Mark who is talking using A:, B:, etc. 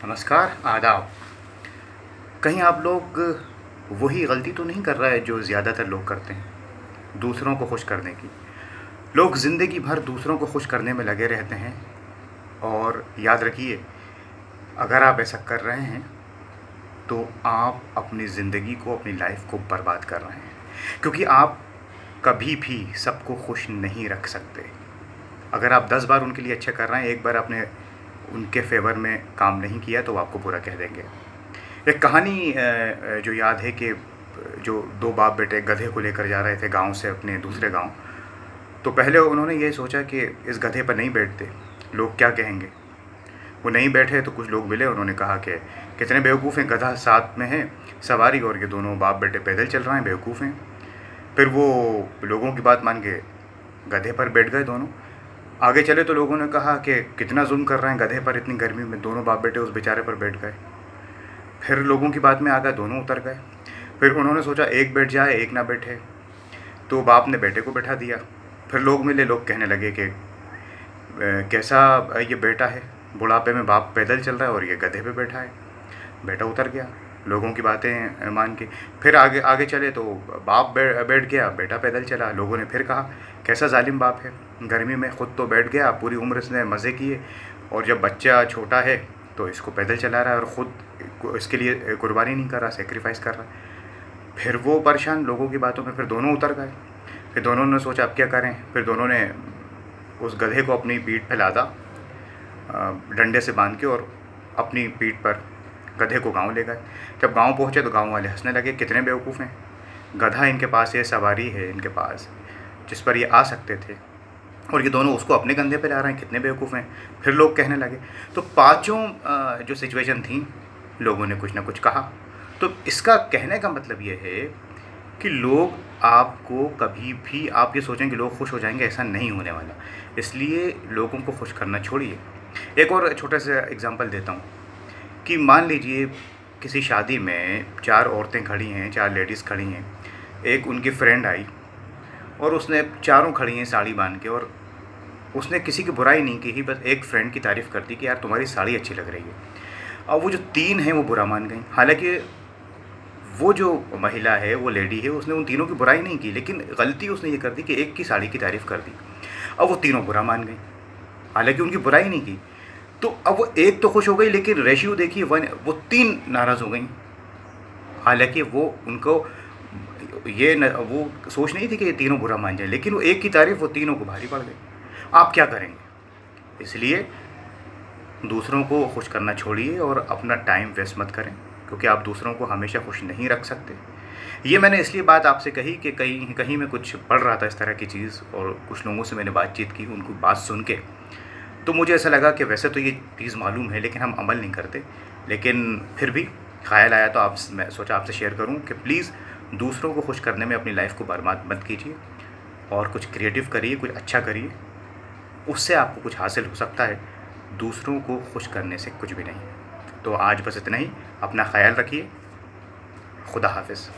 A: नमस्कार, आदाब। कहीं आप लोग वही गलती तो नहीं कर रहा है जो ज़्यादातर लोग करते हैं, दूसरों को खुश करने की। लोग ज़िंदगी भर दूसरों को खुश करने में लगे रहते हैं और याद रखिए, अगर आप ऐसा कर रहे हैं, तो आप अपनी ज़िंदगी को, अपनी लाइफ़ को बर्बाद कर रहे हैं। क्योंकि आप कभी भी सबको खुश नहीं रख सकते। अगर आप 10 बार उनके लिए अच्छा कर रहे हैं, एक बार आपने उनके फ़ेवर में काम नहीं किया, तो वो आपको बुरा कह देंगे। एक कहानी जो याद है कि जो 2 बाप बेटे गधे को लेकर जा रहे थे गाँव से अपने दूसरे गाँव। तो पहले उन्होंने ये सोचा कि इस गधे पर नहीं बैठते, लोग क्या कहेंगे? वो नहीं बैठे तो कुछ लोग मिले, उन्होंने कहा कि कितने बेवकूफ़ हैं, गधा साथ में है सवारी और ये दोनों बाप बेटे पैदल चल रहे हैं, बेवकूफ़ हैं। फिर वो लोगों की बात मान के गधे पर बैठ गए दोनों। आगे चले तो लोगों ने कहा कि कितना जुल्म कर रहे हैं गधे पर, इतनी गर्मी में दोनों बाप बेटे उस बेचारे पर बैठ गए। फिर लोगों की बात में आ गए, दोनों उतर गए। फिर उन्होंने सोचा एक बैठ जाए, एक ना बैठे, तो बाप ने बेटे को बैठा दिया। फिर लोग मिले, लोग कहने लगे कि कैसा ये बेटा है, बुढ़ापे में बाप पैदल चल रहा है और ये गधे पे बैठा है। बेटा उतर गया लोगों की बातें मान के। फिर आगे आगे चले तो बाप बैठ गया, बेटा पैदल चला। लोगों ने फिर कहा कैसा जालिम बाप है, गर्मी में ख़ुद तो बैठ गया, पूरी उम्र इसने मज़े किए, और जब बच्चा छोटा है तो इसको पैदल चला रहा है और ख़ुद इसके लिए कुर्बानी नहीं कर रहा, सेक्रीफाइस कर रहा है। फिर वो परेशान लोगों की बातों में, फिर दोनों उतर गए। फिर दोनों ने सोचा अब क्या करें। फिर दोनों ने उस गधे को अपनी पीठ पे लादा, डंडे से बांध के, और अपनी पीठ पर गधे को गांव ले गए। जब गांव पहुंचे तो गांव वाले हंसने लगे, कितने बेवकूफ़ हैं, गधा इनके पास, ये सवारी है इनके पास जिस पर ये आ सकते थे, और ये दोनों उसको अपने कंधे पे ला रहे हैं, कितने बेवकूफ़ हैं। फिर लोग कहने लगे। तो पाँचों जो सिचुएशन थी, लोगों ने कुछ ना कुछ कहा। तो इसका कहने का मतलब ये है कि लोग आपको कभी भी, आप ये सोचें कि लोग खुश हो जाएंगे, ऐसा नहीं होने वाला। इसलिए लोगों को खुश करना छोड़िए। एक और छोटा सा एग्जांपल देता हूँ कि मान लीजिए किसी शादी में 4 औरतें खड़ी हैं, 4 लेडीज़ खड़ी हैं। एक उनकी फ्रेंड आई और उसने, चारों खड़ी हैं साड़ी बांध के, और उसने किसी की बुराई नहीं की, बस एक फ्रेंड की तारीफ़ करती कि यार तुम्हारी साड़ी अच्छी लग रही है। और वो जो 3 हैं वो बुरा मान गई। हालांकि वो जो महिला है, वो लेडी है, उसने उन तीनों की बुराई नहीं की, लेकिन गलती उसने ये कर दी कि एक की साड़ी की तारीफ़ कर दी। अब वो तीनों बुरा मान गई, हालांकि उनकी बुराई नहीं की। तो अब वो एक तो खुश हो गई, लेकिन रेशियो देखिए 1, वो 3 नाराज़ हो गई। हालांकि वो उनको वो सोच नहीं थी कि ये तीनों बुरा मान जाए, लेकिन वो एक की तारीफ़ वो तीनों को भारी पड़ गई। आप क्या करेंगे? इसलिए दूसरों को खुश करना छोड़िए और अपना टाइम वेस्ट मत करें, क्योंकि आप दूसरों को हमेशा खुश नहीं रख सकते। ये मैंने इसलिए बात आपसे कही कि कहीं कहीं मैं कुछ पढ़ रहा था इस तरह की चीज़, और कुछ लोगों से मैंने बातचीत की, उनको बात सुन के तो मुझे ऐसा लगा कि वैसे तो ये चीज़ मालूम है, लेकिन हम अमल नहीं करते। लेकिन फिर भी ख़्याल आया तो मैं सोचा आपसे शेयर करूं कि प्लीज़ दूसरों को खुश करने में अपनी लाइफ को बर्बाद मत कीजिए, और कुछ क्रिएटिव करिए, कुछ अच्छा करिए, उससे आपको कुछ हासिल हो सकता है। दूसरों को खुश करने से कुछ भी नहीं। तो आज बस इतना ही। अपना ख़्याल रखिए। खुदा हाफिज़।